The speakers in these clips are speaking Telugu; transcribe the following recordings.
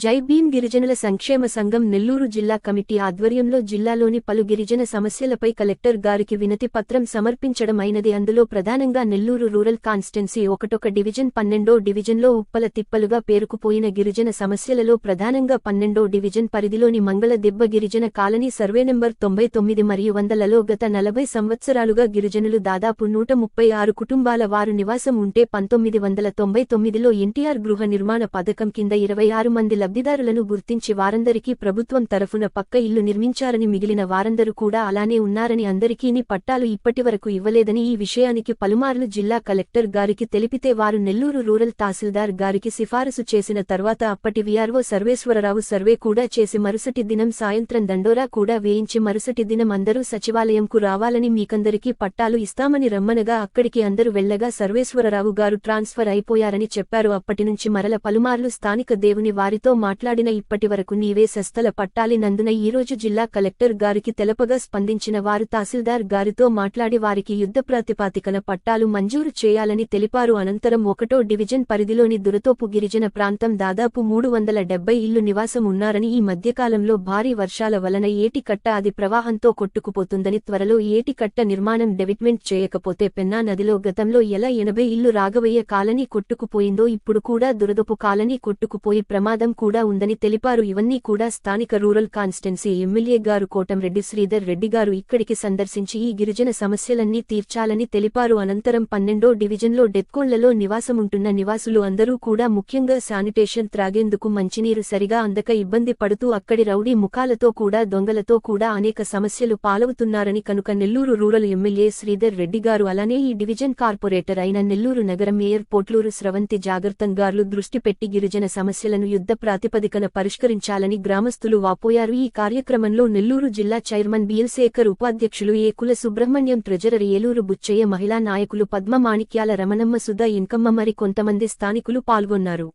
జై భీమ్ గిరిజనుల సంక్షేమ సంఘం నెల్లూరు జిల్లా కమిటీ ఆధ్వర్యంలో జిల్లాలోని పలు గిరిజన సమస్యలపై కలెక్టర్ గారికి వినతి పత్రం సమర్పించడం అయినది. అందులో ప్రధానంగా నెల్లూరు రూరల్ కాన్స్టిట్యున్సీ 1 డివిజన్ 12వ డివిజన్లో ఉప్పల తిప్పలుగా పేరుకుపోయిన గిరిజన సమస్యలలో ప్రధానంగా 12వ డివిజన్ పరిధిలోని మంగళ దిబ్బ గిరిజన కాలనీ సర్వే నంబర్ 99 మరియు 100లలో గత 40 సంవత్సరాలుగా గిరిజనులు దాదాపు 136 కుటుంబాల వారు నివాసం ఉంటే 1999లో ఎన్టీఆర్ గృహ నిర్మాణ పథకం కింద 26 మంది లబ్ధిదారులను గుర్తించి వారందరికీ ప్రభుత్వం తరఫున పక్క ఇల్లు నిర్మించారని, మిగిలిన వారందరూ కూడా అలానే ఉన్నారని, అందరికీని పట్టాలు ఇప్పటివరకు ఇవ్వలేదని ఈ విషయానికి పలుమార్లు జిల్లా కలెక్టర్ గారికి తెలిపితే వారు నెల్లూరు రూరల్ తహసీల్దార్ గారికి సిఫారసు చేసిన తర్వాత అప్పటి వీఆర్ఓ సర్వేశ్వరరావు సర్వే కూడా చేసి మరుసటి దినం సాయంత్రం దండోరా కూడా వేయించి మరుసటి దినం అందరూ సచివాలయంకు రావాలని, మీకందరికీ పట్టాలు ఇస్తామని రమ్మనగా అక్కడికి అందరూ వెళ్లగా సర్వేశ్వరరావు గారు ట్రాన్స్ఫర్ అయిపోయారని చెప్పారు. అప్పటినుంచి మరల పలుమార్లు స్థానిక దేవుని వారితో మాట్లాడిన ఇప్పటివరకు నీవే సస్తల పట్టాలినందున ఈరోజు జిల్లా కలెక్టర్ గారికి తెలపగా స్పందించిన వారు తహసీల్దార్ గారితో మాట్లాడి వారికి యుద్ధ ప్రాతిపాదికన పట్టాలు మంజూరు చేయాలని తెలిపారు. అనంతరం 1వ డివిజన్ పరిధిలోని దురతోపు గిరిజన ప్రాంతం దాదాపు 370 ఇళ్లు నివాసం ఉన్నారని, ఈ మధ్యకాలంలో భారీ వర్షాల వలన ఏటికట్ట అది ప్రవాహంతో కొట్టుకుపోతుందని, త్వరలో ఏటికట్ట నిర్మాణం డెవలప్మెంట్ చేయకపోతే పెన్నా నదిలో గతంలో ఎలా 80 ఇళ్లు రాఘవయ్య కాలనీ కొట్టుకుపోయిందో ఇప్పుడు కూడా దురదోపు కాలనీ కొట్టుకుపోయి ప్రమాదం కూడా ఉందని తెలిపారు. ఇవన్నీ కూడా స్థానిక రూరల్ కాన్స్టిట్యున్సీ ఎమ్మెల్యే గారు కోటంరెడ్డి శ్రీధర్ రెడ్డి గారు ఇక్కడికి సందర్శించి ఈ గిరిజన సమస్యలన్నీ తీర్చాలని తెలిపారు. అనంతరం 12వ డివిజన్లో డెత్కోళ్లలో నివాసముంటున్న నివాసులు అందరూ కూడా ముఖ్యంగా శానిటేషన్, త్రాగేందుకు మంచినీరు సరిగా అందక ఇబ్బంది పడుతూ అక్కడి రౌడీ ముఖాలతో కూడా దొంగలతో కూడా అనేక సమస్యలు పాలవుతున్నారని, కనుక నెల్లూరు రూరల్ ఎమ్మెల్యే శ్రీధర్ రెడ్డి గారు అలానే ఈ డివిజన్ కార్పొరేటర్ అయిన నెల్లూరు నగర మేయర్ పోట్లూరు స్రవంతి జాగర్తన్ గారు దృష్టి పెట్టి గిరిజన సమస్యలను యుద్ధ ప్రాతిపదికన పరిష్కరించాలని గ్రామస్తులు వాపోయారు. ఈ కార్యక్రమంలో నెల్లూరు జిల్లా చైర్మన్ బిఎల్ శేఖర్, ఉపాధ్యక్షులు ఏ కుల సుబ్రహ్మణ్యం, ట్రెజరర్ ఏలూరు బుచ్చయ్య, మహిళా నాయకులు పద్మ, మాణిక్యాల రమణమ్మ, సుధా, ఇంకమ్మ మరి కొంతమంది స్థానికులు పాల్గొన్నారు.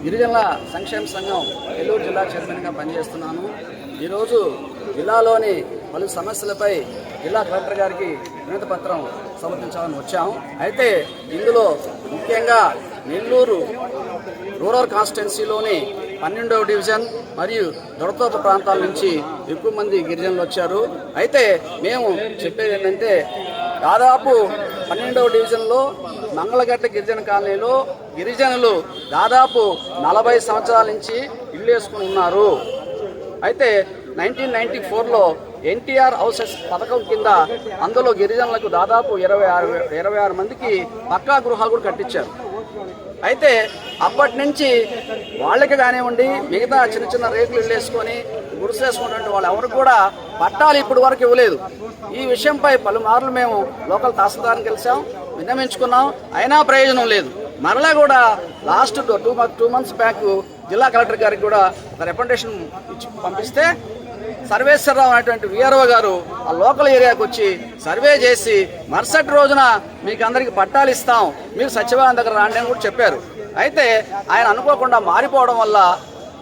గిరిజనుల సంక్షేమ సంఘం నెల్లూరు జిల్లా చైర్మన్గా పనిచేస్తున్నాను. ఈరోజు జిల్లాలోని పలు సమస్యలపై జిల్లా కలెక్టర్ గారికి వినతి పత్రం సమర్పించాలని వచ్చాము. అయితే ఇందులో ముఖ్యంగా నెల్లూరు రూరల్ కాన్స్టిట్యున్సీలోని 12వ డివిజన్ మరియు దొరతోపు ప్రాంతాల నుంచి ఎక్కువ మంది గిరిజనులు వచ్చారు. అయితే మేము చెప్పేది ఏంటంటే దాదాపు 12వ డివిజన్లో మంగళగట్ట గిరిజన కాలనీలో గిరిజనులు దాదాపు 40 సంవత్సరాల నుంచి ఇల్లు వేసుకుని ఉన్నారు. అయితే 1994లో ఎన్టీఆర్ హౌసెస్ పథకం కింద అందులో గిరిజనులకు దాదాపు 26 మందికి పక్కా గృహాలు కూడా కట్టించారు. అయితే అప్పటి నుంచి వాళ్ళకి కానివ్వండి, మిగతా చిన్న చిన్న రేకులు ఇల్లు వేసుకొని గుడిసేసుకున్నటువంటి వాళ్ళు ఎవరు కూడా పట్టాలు ఇప్పటి వరకు ఇవ్వలేదు. ఈ విషయంపై పలుమార్లు మేము లోకల్ తహసీల్దార్ని కలిసాం, విన్నవించుకున్నాం, అయినా ప్రయోజనం లేదు. మరలా కూడా లాస్ట్ 2 మంత్స్ బ్యాక్ జిల్లా కలెక్టర్ గారికి కూడా ఒక రికమెండేషన్ ఇచ్చి పంపిస్తే సర్వేశ్వరరావు అనేటువంటి వీఆర్ఓ గారు ఆ లోకల్ ఏరియాకి వచ్చి సర్వే చేసి మరుసటి రోజున మీకు అందరికి పట్టాలు ఇస్తాం, మీరు సచివాలయం దగ్గర రాండి అని కూడా చెప్పారు. అయితే ఆయన అనుకోకుండా మారిపోవడం వల్ల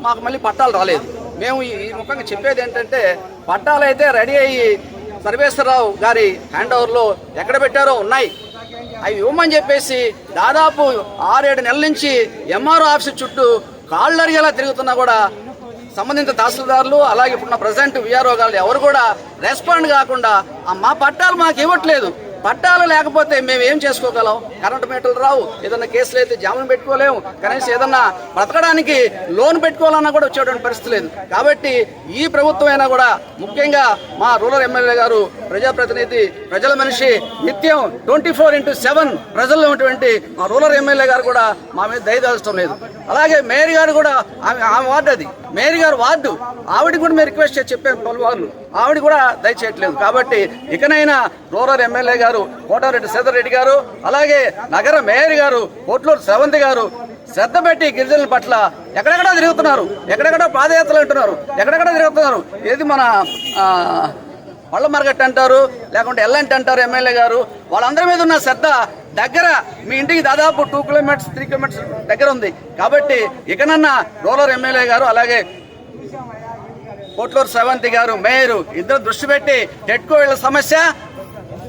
మాకు మళ్ళీ పట్టాలు రాలేదు. మేము ఈ ముఖంగా చెప్పేది ఏంటంటే పట్టాలు అయితే రెడీ అయ్యి సర్వేశ్వరరావు గారి హ్యాండ్ ఓవర్లో ఎక్కడ పెట్టారో ఉన్నాయి, అవి ఇవ్వమని చెప్పేసి దాదాపు 6-7 నెలల నుంచి ఎంఆర్ఓ ఆఫీసు చుట్టూ కాళ్ళరిగేలా తిరుగుతున్నా కూడా సంబంధిత తహసీల్దారులు అలాగే ఇప్పుడున్న ప్రజెంట్ వీఆర్ఓ గారు ఎవరు కూడా రెస్పాండ్ కాకుండా మా పట్టాలు మాకు ఇవ్వట్లేదు. పట్టాలు లేకపోతే మేము ఏం చేసుకోగలం? కరెంటు మీటర్లు రావు, ఏదన్నా కేసులు అయితే జామీన్ పెట్టుకోలేము, కనీసం ఏదన్నా బ్రతకడానికి లోన్ పెట్టుకోవాలన్నా కూడా వచ్చేటువంటి పరిస్థితి లేదు. కాబట్టి ఈ ప్రభుత్వం అయినా కూడా ముఖ్యంగా మా రూరల్ ఎమ్మెల్యే గారు ప్రజాప్రతినిధి, ప్రజల మనిషి, నిత్యం 24/7 ప్రజల్లో ఉన్నటువంటి మా రూరల్ ఎమ్మెల్యే గారు కూడా మా మీద దయదాల్చడం లేదు. అలాగే మేయర్ గారు కూడా ఆమె వార్డు, అది మేయర్ గారు వార్డు, ఆవిడ కూడా మేము రిక్వెస్ట్ చేసి చెప్పాము పలువార్లు, ఆవిడ కూడా దయచేయట్లేదు. కాబట్టి ఇకనైనా రూరల్ ఎమ్మెల్యే గారు కోటంరెడ్డి శ్రీధర్ రెడ్డి గారు అలాగే నగర మేయర్ గారు పోట్లూరు స్రవంతి గారు శ్రద్ధ పెట్టి గిరిజనుల పట్ల ఎక్కడెక్కడ తిరుగుతున్నారు, ఎక్కడెక్కడ పాదయాత్రలు అంటున్నారు, ఎక్కడెక్కడ తిరుగుతున్నారు. ఏది మన పళ్ళ మార్కెట్ అంటారు, లేకుంటే ఎల్లంటి అంటారు ఎమ్మెల్యే గారు, వాళ్ళందరి మీద ఉన్న శ్రద్ధ దగ్గర మీ ఇంటికి దాదాపు 2 కిలోమీటర్స్ 3 కిలోమీటర్స్ దగ్గర ఉంది. కాబట్టి ఇకనన్నా రూరల్ ఎమ్మెల్యే గారు అలాగే పోట్లూరు శ్రవంతి గారు మేయర్ ఇద్దరు దృష్టి పెట్టి టెట్కో ఇళ్ల సమస్య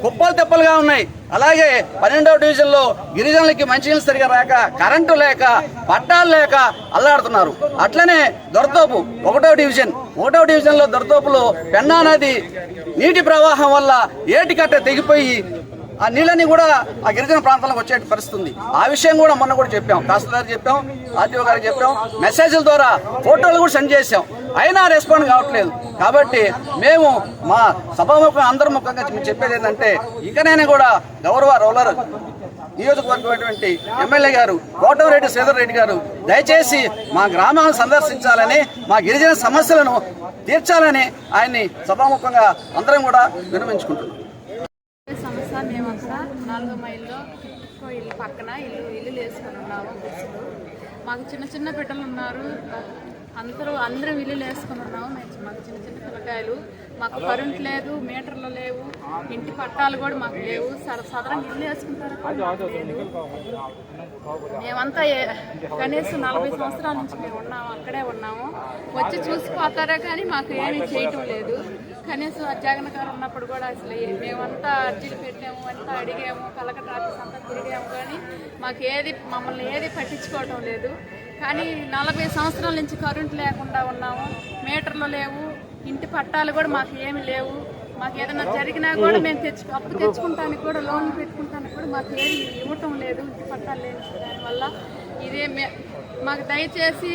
కుప్పలు తెప్పలుగా ఉన్నాయి. అలాగే 12వ డివిజన్లో గిరిజనులకి మంచినీళ్ళు సరిగా రాక, కరెంటు లేక, పట్టాలు లేక అల్లాడుతున్నారు. అట్లనే దొరతోపు 1వ డివిజన్లో దొరతోపులో పెన్నా నది నీటి ప్రవాహం వల్ల ఏటికట్ట తెగిపోయి ఆ నీళ్ళని కూడా ఆ గిరిజన ప్రాంతాలకు వచ్చే పరిస్థితి ఉంది. ఆ విషయం కూడా మొన్న కూడా చెప్పాం, తహసీల్దార్ చెప్పాం, ఆర్టీఓ గారికి చెప్పాం, మెసేజ్ల ద్వారా ఫోటోలు కూడా సెండ్ చేశాం. అయినా రెస్పాండ్ కావట్లేదు. కాబట్టి మేము మా సభాముఖం అందరి ముఖంగా చెప్పేది ఏంటంటే ఇకనైనా కూడా గౌరవ రూరల్ నియోజకవర్గమైనటువంటి ఎమ్మెల్యే గారు కోటమిరెడ్డి శ్రీధర్ రెడ్డి గారు దయచేసి మా గ్రామాలను సందర్శించాలని, మా గిరిజన సమస్యలను తీర్చాలని ఆయన్ని సభాముఖంగా అందరం కూడా విన్నవించుకుంటున్నాం. సమస్య మేమంతా 4వ మైల్లో ఇల్లు పక్కన ఇల్లు వేసుకొని ఉన్నాము. గుడిసెలు మాకు చిన్న బిడ్డలు ఉన్నారు. అందరం ఇల్లు వేసుకొని ఉన్నాము. మాకు చిన్న పిల్లకాయలు, మాకు కరెంట్ లేదు, మీటర్లు లేవు, ఇంటి పట్టాలు కూడా మాకు లేవు. సదరంగా ఇల్లు వేసుకుంటారు లేదు. మేమంతా కనీసం 40 సంవత్సరాల నుంచి మేము ఉన్నాము, అక్కడే ఉన్నాము. వచ్చి చూసిపోతారా కానీ మాకు ఏమీ చేయటం లేదు. కనీసం జగన్ గారు ఉన్నప్పుడు కూడా అసలు మేమంతా అర్జీలు పెట్టాము, అంతా అడిగాము, కలెక్టర్ ఆఫీస్ అంతా తిరిగాము, కానీ మమ్మల్ని ఏది పట్టించుకోవటం లేదు. కానీ 40 సంవత్సరాల నుంచి కరెంటు లేకుండా ఉన్నాము, మీటర్లు లేవు, ఇంటి పట్టాలు కూడా మాకు ఏమి లేవు. మాకు ఏదైనా జరిగినా కూడా మేము అప్పు తెచ్చుకుంటానికి కూడా, లోన్లు పెట్టుకుంటానికి కూడా మాకు ఏది ఇవ్వటం లేదు, ఇంటి పట్టాలు లేని దానివల్ల. మాకు దయచేసి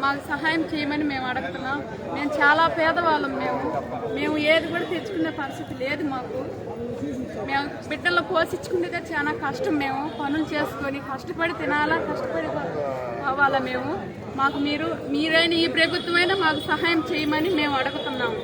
మాకు సహాయం చేయమని మేము అడుగుతున్నాం. మేము చాలా పేదవాళ్ళం. మేము ఏది కూడా తెచ్చుకునే పరిస్థితి లేదు మాకు. మేము బిడ్డల్లో పోషించుకునేదే చాలా కష్టం. మేము పనులు చేసుకొని కష్టపడి తినాలా, కష్టపడి పోవాలా. మాకు మీరైనా ఈ ప్రభుత్వమైనా మాకు సహాయం చేయమని మేము అడుగుతున్నాము.